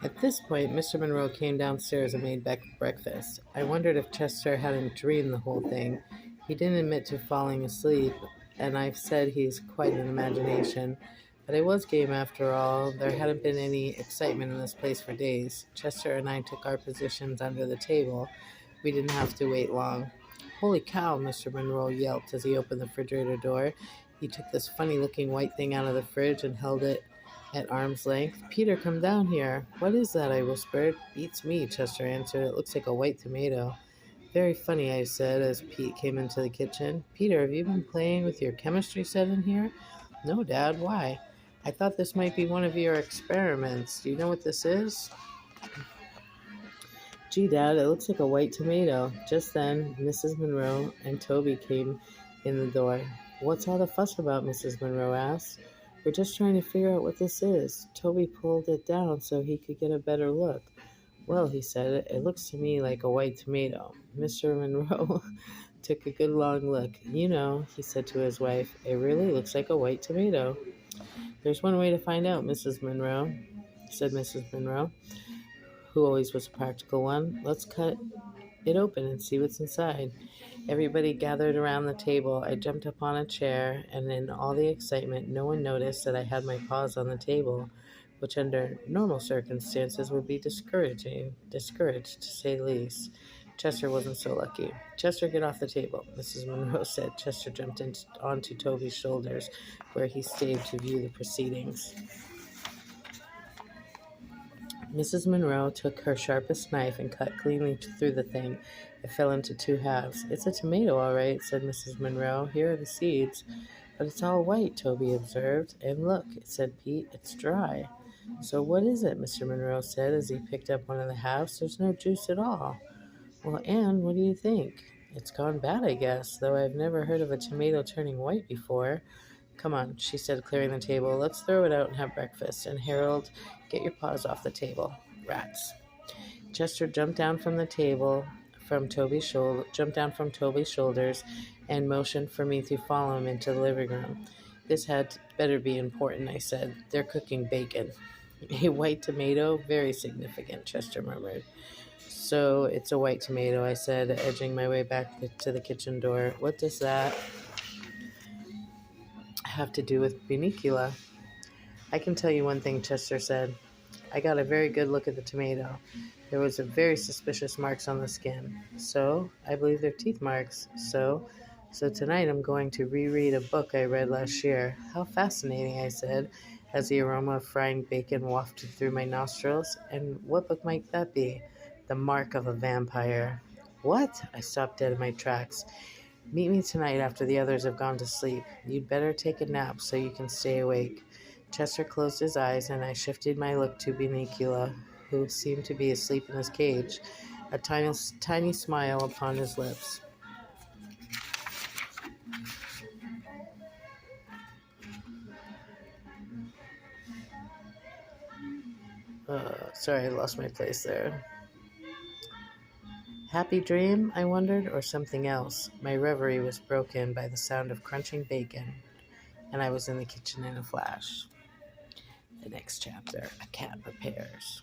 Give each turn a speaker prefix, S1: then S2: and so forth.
S1: At this point, Mr. Monroe came downstairs and made breakfast. I wondered if Chester hadn't dreamed the whole thing. He didn't admit to falling asleep, and I've said he's quite an imagination. But I was game after all. There hadn't been any excitement in this place for days. Chester and I took our positions under the table. We didn't have to wait long. Holy cow, Mr. Monroe yelped as he opened the refrigerator door. He took this funny looking white thing out of the fridge and held it at arm's length. Peter, come down here. What is that? I whispered. Beats me, Chester answered. It looks like a white tomato. Very funny, I said as Pete came into the kitchen. Peter, have you been playing with your chemistry set in here? No, Dad. Why? I thought this might be one of your experiments. Do you know what this is? Gee, Dad, it looks like a white tomato. Just then, Mrs. Monroe and Toby came in the door. What's all the fuss about? Mrs. Monroe asked. We're just trying to figure out what this is. Toby pulled it down so he could get a better look. Well, he said, it looks to me like a white tomato. Mr. Monroe took a good long look. You know, he said to his wife, it really looks like a white tomato. There's one way to find out, Mrs. Monroe, said Mrs. Monroe, who always was a practical one. Let's cut it open and see what's inside. Everybody gathered around the table. I jumped up on a chair, and in all the excitement, no one noticed that I had my paws on the table, which under normal circumstances would be discouraged to say the least. Chester wasn't so lucky. Chester, get off the table, Mrs. Monroe said. Chester jumped onto Toby's shoulders, where he stayed to view the proceedings. Mrs. Monroe took her sharpest knife and cut cleanly through the thing. It fell into two halves. It's a tomato, all right, said Mrs. Monroe. Here are the seeds. But it's all white, Toby observed. And look, said Pete, it's dry. So what is it? Mr. Monroe said as he picked up one of the halves. There's no juice at all. Well, Anne, what do you think? It's gone bad, I guess, though I've never heard of a tomato turning white before. Come on, she said, clearing the table. Let's throw it out and have breakfast. And Harold, get your paws off the table. Rats. Chester jumped down from Toby's shoulders and motioned for me to follow him into the living room. This had better be important, I said. They're cooking bacon. A white tomato? Very significant, Chester murmured. So it's a white tomato, I said, edging my way back to the kitchen door. What does that have to do with Bunicula? I can tell you one thing, Chester said. I got a very good look at the tomato. There was a very suspicious marks on the skin. So, I believe they're teeth marks. So tonight I'm going to reread a book I read last year. How fascinating, I said, as the aroma of frying bacon wafted through my nostrils. And what book might that be? The Mark of a Vampire. What? I stopped dead in my tracks. Meet me tonight after the others have gone to sleep. You'd better take a nap so you can stay awake. Chester closed his eyes, and I shifted my look to Bunicula, who seemed to be asleep in his cage, a tiny smile upon his lips. Sorry, I lost my place there. Happy dream, I wondered, or something else? My reverie was broken by the sound of crunching bacon, and I was in the kitchen in a flash. The next chapter, A Cat Prepares.